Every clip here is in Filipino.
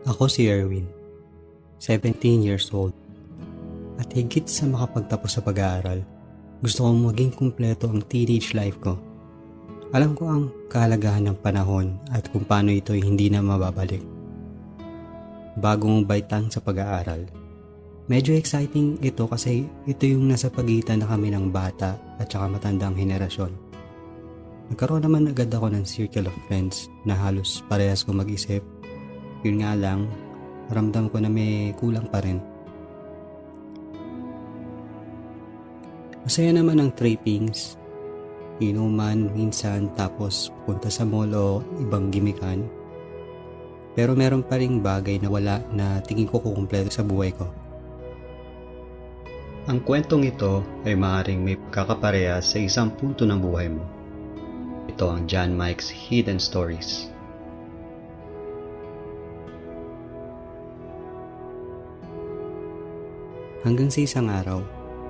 Ako si Erwin, 17 years old, at higit sa makapagtapos sa pag-aaral, gusto kong maging kumpleto ang teenage life ko. Alam ko ang kahalagahan ng panahon at kung paano ito hindi na mababalik. Bagong baitan sa pag-aaral. Medyo exciting ito kasi ito yung nasa pagitan na kami ng bata at saka matandang henerasyon. Nagkaroon naman agad ako ng circle of friends na halos parehas kong mag-isip. Yun nga lang, ramdam ko na may kulang pa rin. Masaya naman ang trippings, inuman minsan tapos punta sa mall o ibang gimikan. Pero meron pa ring bagay na wala na tingin ko kukumpleto sa buhay ko. Ang kwentong ito ay maaaring may pagkakaparehas sa isang punto ng buhay mo. Ito ang John Mike's Hidden Stories. Hanggang sa isang araw,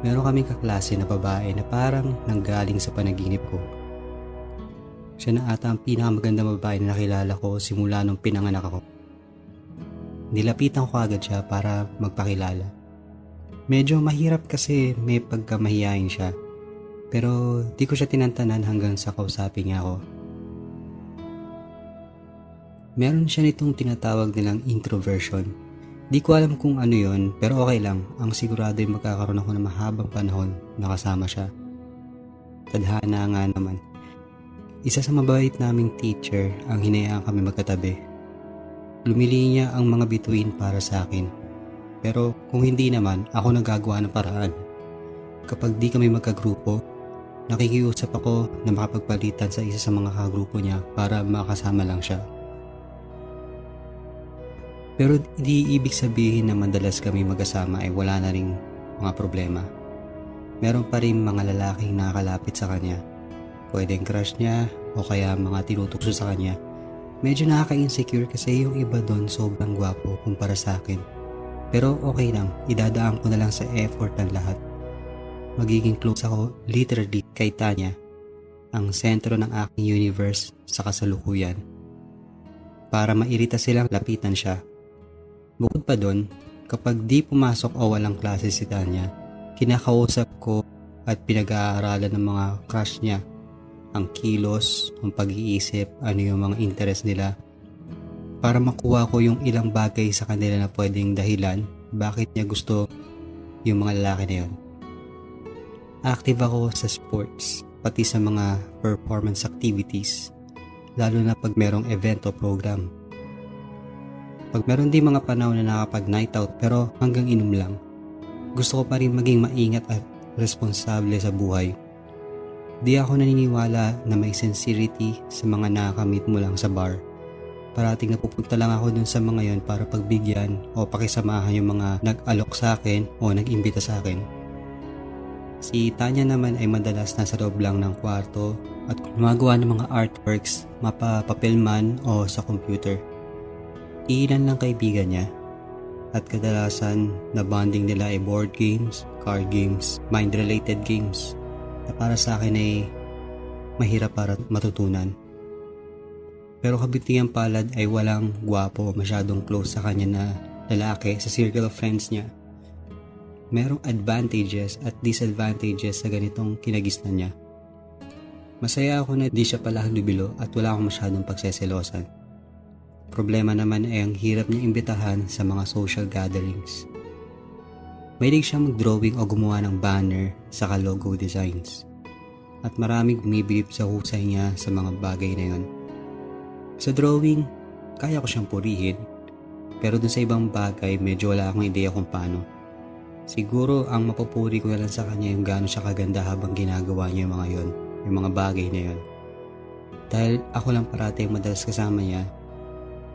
meron kaming kaklase na babae na parang nanggaling sa panaginip ko. Siya na ata ang pinakamagandang babae na nakilala ko simula nung pinanganak ako. Nilapitan ko agad siya para magpakilala. Medyo mahirap kasi may pagkamahiyain siya, pero di ko siya tinantanan hanggang sa kausapin niya ako. Meron siya nitong tinatawag nilang introversion. Di ko alam kung ano yon, pero okay lang. Ang sigurado ay magkakaroon ako ng mahabang panahon na kasama siya. Tadhana nga naman. Isa sa mabait naming teacher ang hinayaan kami magkatabi. Lumili niya ang mga bituin para sa akin. Pero kung hindi naman, ako nagagawa ng paraan. Kapag di kami magkagrupo, nakikiusap ako na makapagpalitan sa isa sa mga kagrupo niya para makasama lang siya. Pero di ibig sabihin na madalas kami magkasama ay wala na ring mga problema. Meron pa rin mga lalaking nakakalapit sa kanya. Pwedeng crush niya o kaya mga tinutukso sa kanya. Medyo nakaka-insecure kasi yung iba doon sobrang gwapo kumpara sa akin. Pero okay lang, idadaan ko na lang sa effort ng lahat. Magiging close ako literally kay Tanya, ang sentro ng aking universe sa kasalukuyan. Para mairita silang lapitan siya. Bukod pa doon, kapag di pumasok o walang klase si Tanya, kinakausap ko at pinag-aaralan ng mga crush niya. Ang kilos, ang pag-iisip, ano yung mga interest nila. Para makuha ko yung ilang bagay sa kanila na pwedeng dahilan bakit niya gusto yung mga lalaki na yun. Active ako sa sports, pati sa mga performance activities, lalo na pag merong event o program. Pag meron din mga panahon na nakapag-night out pero hanggang inom lang, gusto ko pa rin maging maingat at responsable sa buhay. Di ako naniniwala na may sincerity sa mga nakakamit mo lang sa bar. Parating napupunta lang ako dun sa mga yon para pagbigyan o pakisamahan yung mga nag-alok sa akin o nag-imbita sa akin. Si Tanya naman ay madalas nasa loob lang ng kwarto at gumagawa ng mga artworks, mapapapel man o sa computer. Ilan lang kaibigan niya at kadalasan na bonding nila ay board games, card games, mind-related games na para sa akin ay mahirap para matutunan. Pero kabutihan palad ay walang gwapo masyadong close sa kanya na lalaki sa circle of friends niya. Merong advantages at disadvantages sa ganitong kinagisnan niya. Masaya ako na di siya pala halubilo at wala akong masyadong pagseselosan. Problema naman ay ang hirap niya imbitahan sa mga social gatherings. Mahilig siya mag-drawing o gumawa ng banner sa logo designs. At maraming bumibilip sa husay niya sa mga bagay na yon. Sa drawing, kaya ko siyang purihin. Pero dun sa ibang bagay, medyo wala akong ideya kung paano. Siguro ang mapupuri ko na lang sa kanya yung gaano siya kaganda habang ginagawa niya yung mga yon, yung mga bagay na yon. Dahil ako lang parati yung madalas kasama niya,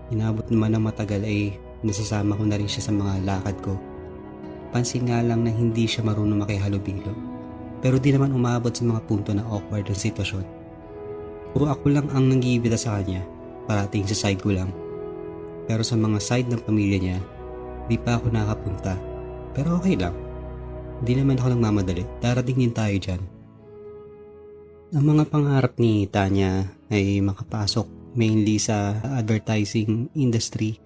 inabot naman ng matagal ay nasasama ko na rin siya sa mga lakad ko. Pansin nga lang na hindi siya marunong makihalubilo. Pero di naman umabot sa mga punto na awkward ang sitwasyon. Puro ako lang ang nag-iibita sa kanya, parating sa side ko lang. Pero sa mga side ng pamilya niya, di pa ako nakapunta. Pero okay lang. Di naman ako nagmamadali, darating din tayo dyan. Ang mga pangarap ni Tanya ay makapasok mainly sa advertising industry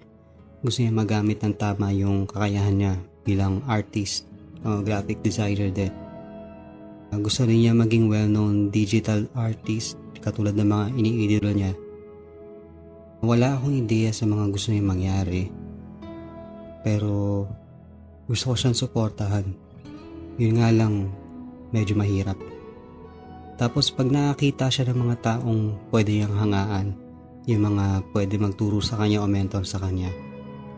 Gusto niya magamit ng tama yung kakayahan niya bilang artist o graphic designer din. Gusto rin niya maging well-known digital artist katulad ng mga iniidolo niya. Wala akong ideya sa mga gusto niya mangyari, pero gusto ko siyang suportahan. Yun nga lang, medyo mahirap. Tapos pag nakakita siya ng mga taong pwede niyang hangaan, yung mga pwede magturo sa kanya o mentor sa kanya,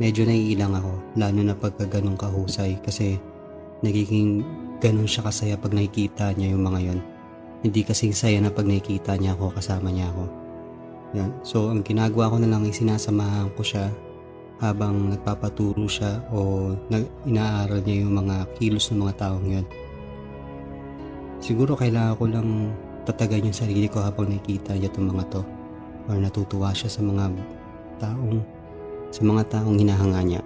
medyo naiilang ako, lalo na pagka ganun kahusay, kasi nagiging ganun siya kasaya pag nakikita niya yung mga yon. Hindi kasing saya na pag nakikita niya ako, kasama niya ako. Yan. So ang ginagawa ko na lang ay sinasamahan ko siya habang nagpapaturo siya o inaaral niya yung mga kilos ng mga taong yon. Siguro kailangan ko lang tatagan yung sarili ko habang nakikita niya itong mga to, or natutuwa siya sa mga taong hinahanga niya.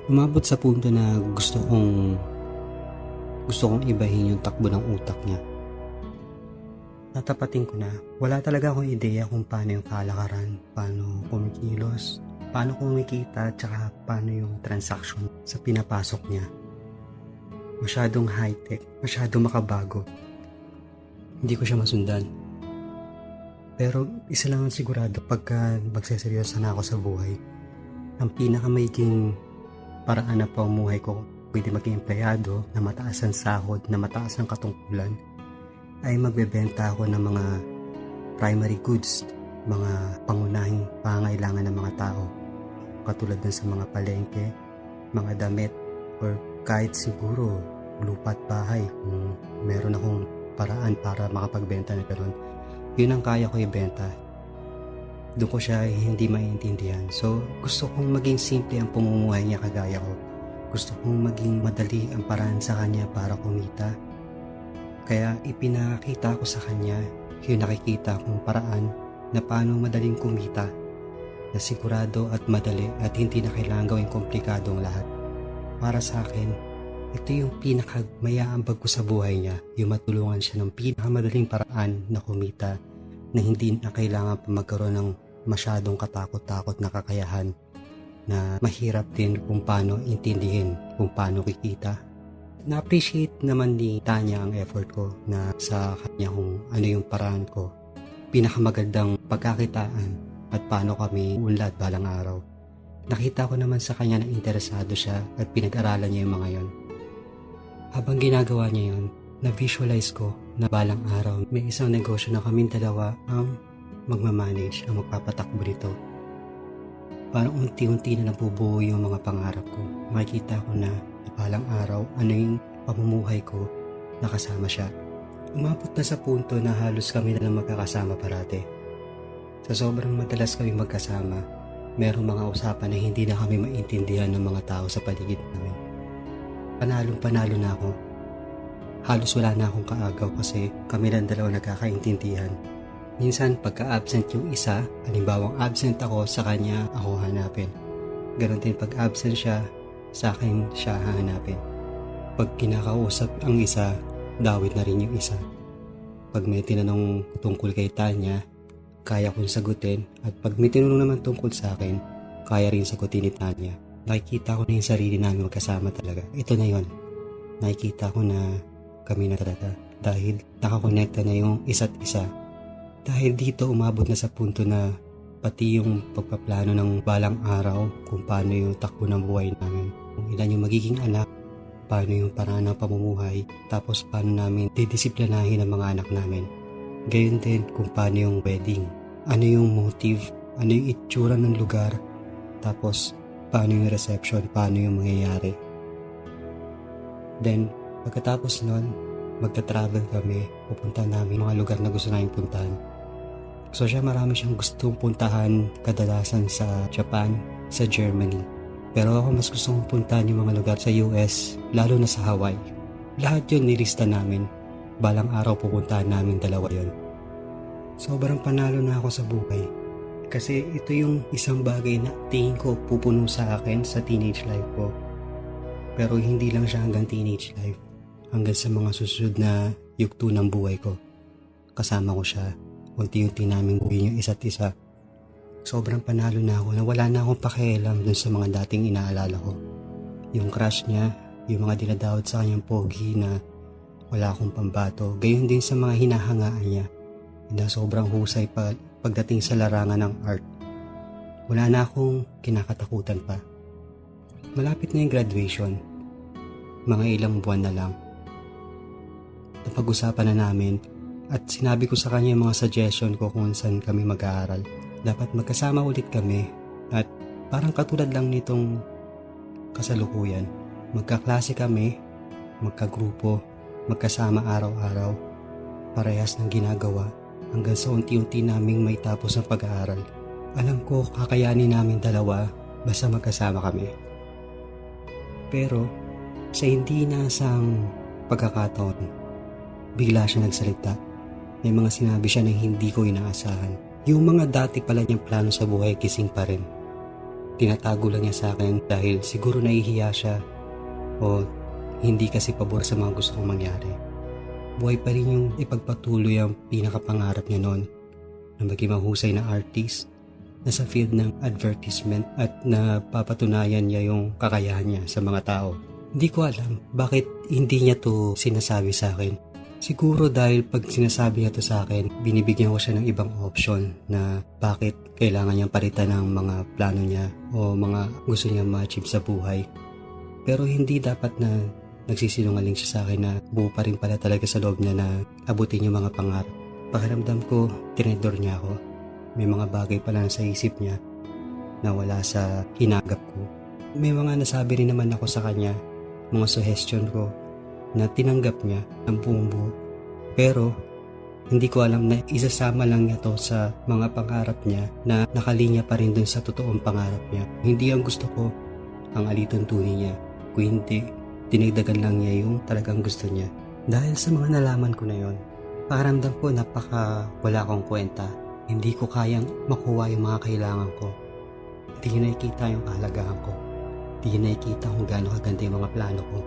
Umabot sa punto na gusto kong ibahin yung takbo ng utak niya. Tatapatin ko na, wala talaga akong ideya kung paano yung kalakaran, paano kumikilos, paano kumikita, tsaka paano yung transaction sa pinapasok niya. Masyadong high-tech, masyadong makabago. Hindi ko siya masundan. Pero isa lang ang sigurado, pagka magseseryoso na ako sa buhay, ang pinakamaiging paraan na pamumuhay ko, pwede maging empleyado na mataas ang sahod, na mataas ang katungkulan, ay magbebenta ako ng mga primary goods, mga pangunahing pangangailangan ng mga tao, katulad ng sa mga palengke, mga damit, or kahit siguro lupa't bahay kung meron akong paraan para makapagbenta na gano'n. Yun ang kaya ko ibenta. Doon ko siya hindi maintindihan. So gusto kong maging simple ang pamumuhay niya kagaya ko. Gusto kong maging madali ang paraan sa kanya para kumita. Kaya ipinakita ko sa kanya yung nakikita kong paraan na paano madaling kumita, na sigurado at madali at hindi na kailangan gawing komplikado ang lahat. Para sa akin, ito yung pinakamayambag ko sa buhay niya, yung matulungan siya ng pinakamadaling paraan na kumita, na hindi na kailangan pa magkaroon ng masyadong katakot-takot na kakayahan, na mahirap din kung paano intindihin kung paano kikita. Na-appreciate naman ni Tanya ang effort ko na sa kanya kung ano yung paraan ko, pinakamagandang pagkakitaan at paano kami unlad balang araw. Nakita ko naman sa kanya na interesado siya at pinag-aralan niya yung mga yon. Habang ginagawa niya yon, na-visualize ko na balang araw may isang negosyo na kaming dalawa ang magmamanage, ang magpapatakbo nito. Parang unti-unti na nabubuo yung mga pangarap ko. Makikita ko na balang araw ano yung pamumuhay ko na kasama siya. Umabot na sa punto na halos kami na lang magkakasama parate. Sa sobrang madalas kami magkasama, merong mga usapan na hindi na kami maintindihan ng mga tao sa paligid namin. Panalong-panalo na ako. Halos wala na akong kaagaw kasi kami lang dalawa nagkakaintindihan. Minsan pagka-absent yung isa, halimbawang absent ako, sa kanya ako hanapin. Ganon din pag absent siya, sa akin siya hahanapin. Pag kinakausap ang isa, dawit na rin yung isa. Pag may tinanong tungkol kay Tanya, kaya kong sagutin, at pag may tinanong naman tungkol sa akin, kaya rin sagutin ni Tanya. Nakikita ko na yung sarili namin magkasama talaga. Ito na yon. Nakikita ko na kami na talaga dahil nakakonekta na yung isa't isa. Dahil dito umabot na sa punto na pati yung pagpaplano ng balang araw, kung paano yung takbo ng buhay namin, kung ilan yung magiging anak, paano yung paraan ng pamumuhay, tapos paano namin didisiplinahin ang mga anak namin. Gayon din kung paano yung wedding, ano yung motive, ano yung itsura ng lugar, tapos paano yung reception, paano yung mangyayari. Then pagkatapos nun, magta-travel kami, pupunta namin mga lugar na gusto namin puntahan. So siya, marami siyang gustong puntahan, kadalasan sa Japan, sa Germany. Pero ako mas gusto kong puntahan yung mga lugar sa US, lalo na sa Hawaii. Lahat yun nilista namin. Balang araw pupuntahan namin dalawa yun. Sobrang panalo na ako sa buhay. Kasi ito yung isang bagay na tingin ko pupuno sa akin sa teenage life ko. Pero hindi lang siya hanggang teenage life. Hanggang sa mga susunod na yugto ng buhay ko. Kasama ko siya. Unti-unti namin buhin yung isa't isa. Sobrang panalo na ako na wala na akong pakialam dun sa mga dating inaalala ko. Yung crush niya, yung mga dinadawat sa kanyang pogi na wala akong pambato, gayon din sa mga hinahangaan niya na sobrang husay pagdating sa larangan ng art. Wala na akong kinakatakutan pa. Malapit na yung graduation. Mga ilang buwan na lang. Napag-usapan na namin at sinabi ko sa kanya yung mga suggestion ko kung saan kami mag-aaral. Dapat magkasama ulit kami at parang katulad lang nitong kasalukuyan. Magkaklase kami, magkagrupo, magkasama araw-araw, parehas ng ginagawa hanggang sa unti-unti naming may tapos ang pag-aaral. Alam ko kakayanin namin dalawa basta magkasama kami. Pero sa hindi nasang pagkakataon, bigla siya nagsalita. May mga sinabi siya na hindi ko inaasahan. Yung mga dati pala niyang plano sa buhay gising pa rin. Tinatago lang niya sa akin dahil siguro nahihiya siya o hindi kasi pabor sa mga gusto kong mangyari. Buhay pa rin yung ipagpatuloy ang pinakapangarap niya noon na maging mahusay na artist na sa field ng advertisement at napapatunayan niya yung kakayahan niya sa mga tao. Hindi ko alam bakit hindi niya to sinasabi sa akin. Siguro dahil pag sinasabi niya to sa akin, binibigyan ko siya ng ibang option na bakit kailangan niyang palitan ng mga plano niya o mga gusto niya ma-achieve sa buhay. Pero hindi dapat na nagsisinungaling siya sa akin na buo pa rin pala talaga sa loob niya na abutin yung mga pangarap. Pakiramdam ko, tinedor niya ako. May mga bagay pala sa isip niya na wala sa hinagap ko. May mga nasabi rin naman ako sa kanya, mga suggestion ko na tinanggap niya ng buong buo. Pero hindi ko alam na isasama lang niya to sa mga pangarap niya na nakalinya pa rin dun sa totoong pangarap niya. Hindi ang gusto ko ang alituntunin niya. Kung hindi, dinagdagan lang niya yung talagang gusto niya. Dahil sa mga nalaman ko na yon, pakiramdam ko napaka wala akong kwenta. Hindi ko kayang makuha yung mga kailangan ko. Hindi niya nakikita yung kahalagahan ko. Hindi niya nakikita kung gaano kaganda yung mga plano ko.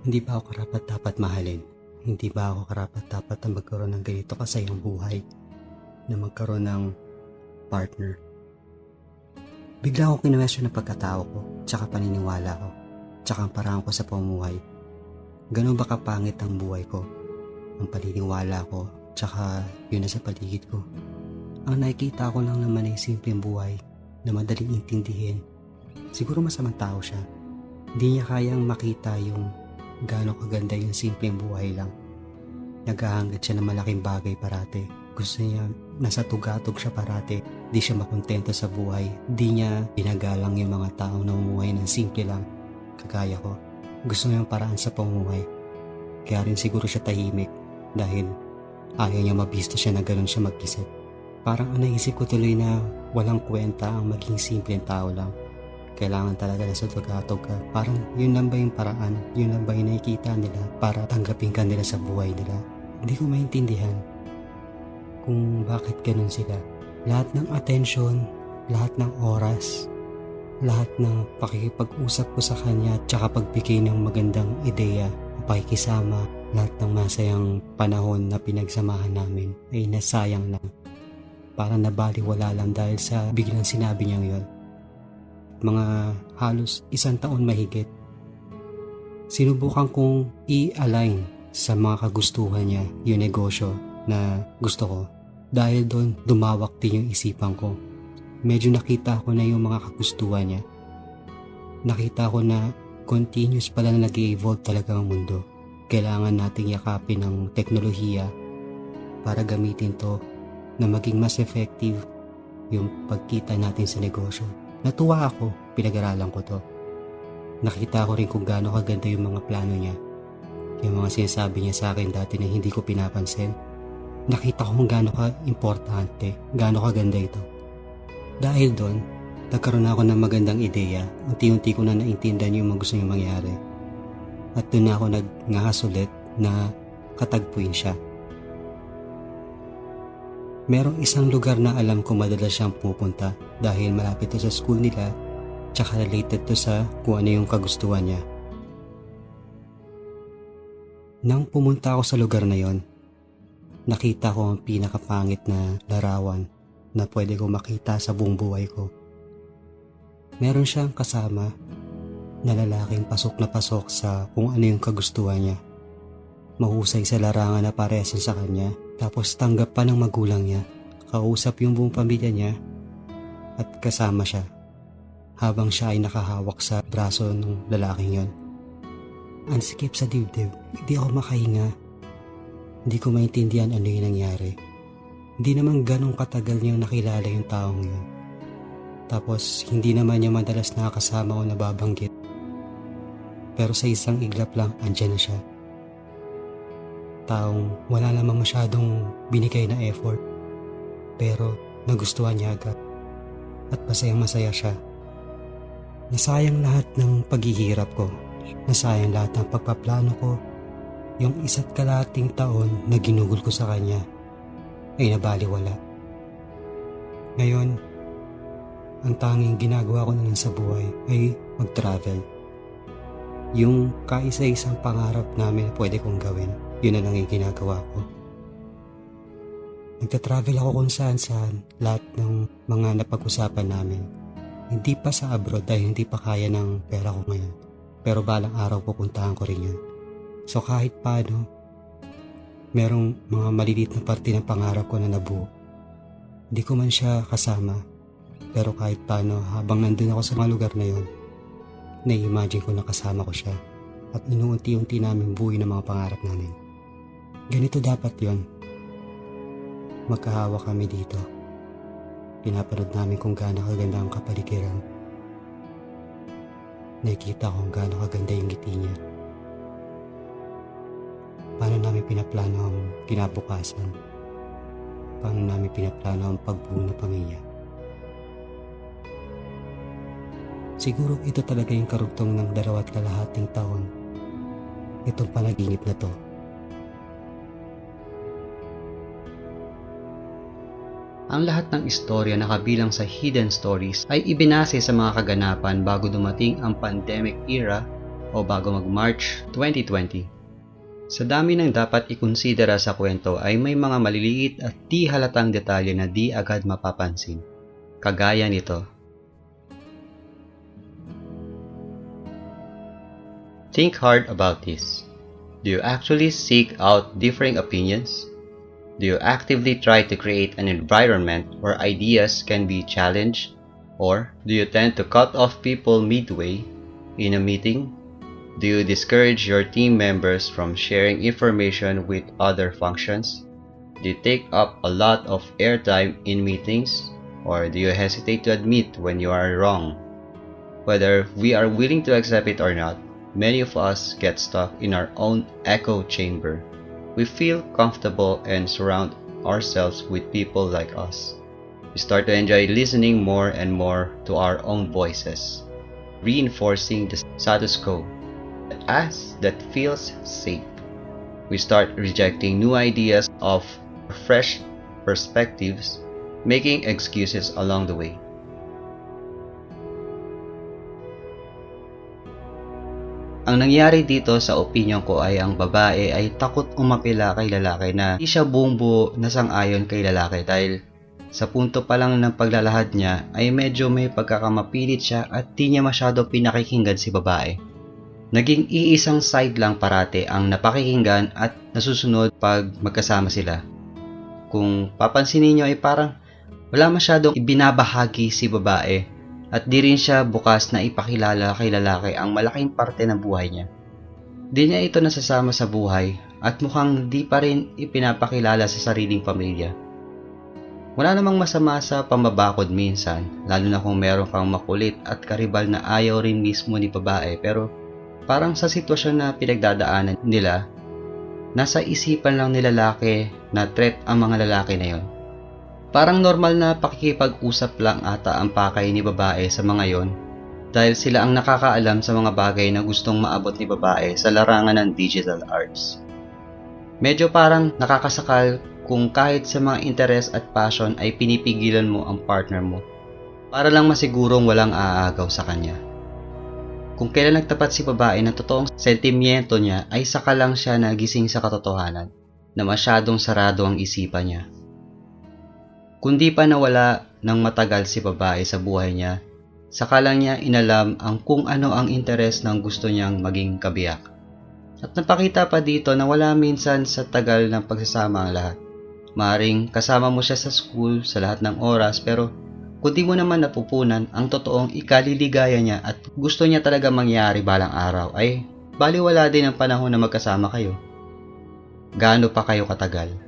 Hindi ba ako karapat-dapat mahalin? Hindi ba ako karapat-dapat na magkaroon ng ganito kasayang buhay? Na magkaroon ng partner? Bigla akong kinwestiyon ng pagkatao ko, tsaka paniniwala ko, tsaka ang paraan ko sa pamumuhay. Ganun ba kapangit ang buhay ko? Ang paniniwala ko, tsaka yun na sa paligid ko. Ang nakikita ko lang naman ay simpleng buhay na madaling intindihin. Siguro masamang tao siya. Hindi niya kayang makita yung gaano kaganda yung simpleng buhay lang. Naghahangad siya ng malaking bagay parate. Gusto niya nasa tugatog siya parate. Di siya makontento sa buhay. Di niya ginagalang yung mga taong namumuhay ng simple lang. Kagaya ko. Gusto niya ang paraan sa pamumuhay. Kaya rin siguro siya tahimik dahil ayaw niya mabisto siya na ganun siya mag-isip. Parang naisip ko tuloy na walang kwenta ang maging simpleng tao lang. Kailangan talaga na sa tugatog ka. Parang yun lang ba yung paraan? Yun lang ba yung nakikita nila para tanggapin ka nila sa buhay nila? Hindi ko maintindihan kung bakit ganun sila. Lahat ng atensyon, lahat ng oras, lahat ng pakikipag-usap ko sa kanya at saka pagbigay ng magandang ideya, pakikisama, lahat ng masayang panahon na pinagsamahan namin ay nasayang lang. Parang nabaliwala lang dahil sa biglang sinabi niyang yun. Mga halos 1 taon mahigit. Sinubukan kong i-align sa mga kagustuhan niya yung negosyo na gusto ko. Dahil doon, dumawak din yung isipan ko. Medyo nakita ko na yung mga kagustuhan niya. Nakita ko na continuous pala na nag-i-evolve talaga ang mundo. Kailangan nating yakapin ng teknolohiya para gamitin to na maging mas effective yung pagkita natin sa negosyo. Natuwa ako, pinag-aralan ko to. Nakita ko rin kung gaano kaganda yung mga plano niya. Yung mga sinasabi niya sa akin dati na hindi ko pinapansin. Nakita ko kung gaano ka-importante, gaano kaganda ito. Dahil doon, nagkaroon ako ng magandang ideya. Unti-unti ko na naintindihan yung mga gusto niya mangyari. At doon ako nag-ngahas ulit na katagpuin siya. Merong isang lugar na alam ko madalas siyang pupunta dahil malapit to sa school nila tsaka related to sa kung ano yung kagustuhan niya. Nang pumunta ako sa lugar na yon, nakita ko ang pinakapangit na larawan na pwede kong makita sa buong buhay ko. Meron siyang kasama na lalaking pasok na pasok sa kung ano yung kagustuhan niya. Mahusay sa larangan na paresin sa kanya, tapos tanggap pa ng magulang niya, kausap yung buong pamilya niya at kasama siya habang siya ay nakahawak sa braso ng lalaking yon. Ang sikip sa dibdib, hindi ako makahinga. Hindi ko maintindihan ano yung nangyari. Hindi naman ganong katagal niyang nakilala yung taong yun. Tapos hindi naman niya madalas nakakasama o nababanggit. Pero sa isang iglap lang, andyan na siya. Taong wala namang masyadong binigay na effort. Pero nagustuhan niya agad. At masayang masaya siya. Nasayang lahat ng paghihirap ko. Nasayang lahat ng pagpaplano ko. Yung isa't kalahating taon na ginugol ko sa kanya ay nabaliwala. Ngayon, ang tanging ginagawa ko na lang sa buhay ay mag-travel. Yung kaisa-isang pangarap namin na pwede kong gawin, yun na lang yung ginagawa ko. Nagta-travel ako kung saan-saan, lahat ng mga napag-usapan namin. Hindi pa sa abroad dahil hindi pa kaya ng pera ko ngayon. Pero balang araw pupuntahan ko rin yun. So kahit paano, merong mga maliliit na parte ng pangarap ko na nabuo. Hindi ko man siya kasama, pero kahit paano habang nandun ako sa mga lugar na yun, na-imagine ko na kasama ko siya at inuunti-unti namin buhay ng mga pangarap namin. Ganito dapat yon. Magkahawa kami dito. Pinapanood namin kung gaano kaganda ang kapaligiran. Nakikita ko kung gaano kaganda yung ngiti niya. Paano namin pinaplano ang kinabukasan? Paano namin pinaplano ang pagbuo ng pamilya? Siguro ito talaga yung karugtong ng 2.5 taon. Itong panaginip na to. Ang lahat ng istorya na kabilang sa Hidden Stories ay ibinase sa mga kaganapan bago dumating ang pandemic era o bago mag-March 2020. Sa dami ng dapat ikonsidera sa kwento ay may mga maliliit at di halatang detalye na di agad mapapansin. Kagaya nito. Think hard about this. Do you actually seek out differing opinions? Do you actively try to create an environment where ideas can be challenged? Or do you tend to cut off people midway in a meeting? Do you discourage your team members from sharing information with other functions? Do you take up a lot of airtime in meetings? Or do you hesitate to admit when you are wrong? Whether we are willing to accept it or not, many of us get stuck in our own echo chamber. We feel comfortable and surround ourselves with people like us. We start to enjoy listening more and more to our own voices, reinforcing the status quo as that feels safe. We start rejecting new ideas of fresh perspectives, making excuses along the way. Ang nangyari dito sa opinion ko ay ang babae ay takot umapila kay lalaki na di siya buong buo na sang-ayon kay lalaki dahil sa punto pa lang ng paglalahad niya ay medyo may pagkakamapilit siya at di niya masyado pinakikinggan si babae. Naging iisang side lang parate ang napakikinggan at nasusunod pag magkasama sila. Kung papansinin niyo ay parang wala masyadong ibinabahagi si babae. At di rin siya bukas na ipakilala kay lalaki ang malaking parte ng buhay niya. Di niya ito nasasama sa buhay at mukhang di pa rin ipinapakilala sa sariling pamilya. Wala namang masama sa pambabakod minsan, lalo na kung meron kang makulit at karibal na ayaw rin mismo ni babae, pero parang sa sitwasyon na pinagdadaanan nila, nasa isipan lang ni lalaki na threat ang mga lalaki na yon. Parang normal na pakikipag-usap lang ata ang pakay ni babae sa mga yon dahil sila ang nakakaalam sa mga bagay na gustong maabot ni babae sa larangan ng digital arts. Medyo parang nakakasakal kung kahit sa mga interes at passion ay pinipigilan mo ang partner mo para lang masigurong walang aagaw sa kanya. Kung kailan nagtapat si babae ng totoong sentimiento niya ay saka lang siya nagising sa katotohanan na masyadong sarado ang isipan niya. Kundi pa nawala ng matagal si babae sa buhay niya, saka lang niya inalam ang kung ano ang interes ng gusto niyang maging kabiyak. At napakita pa dito na wala minsan sa tagal ng pagsasama ang lahat. Maaring kasama mo siya sa school sa lahat ng oras, pero kung di mo naman napupunan ang totoong ikaliligaya niya at gusto niya talaga mangyari balang araw, ay baliwala din ang panahon na magkasama kayo. Gaano pa kayo katagal?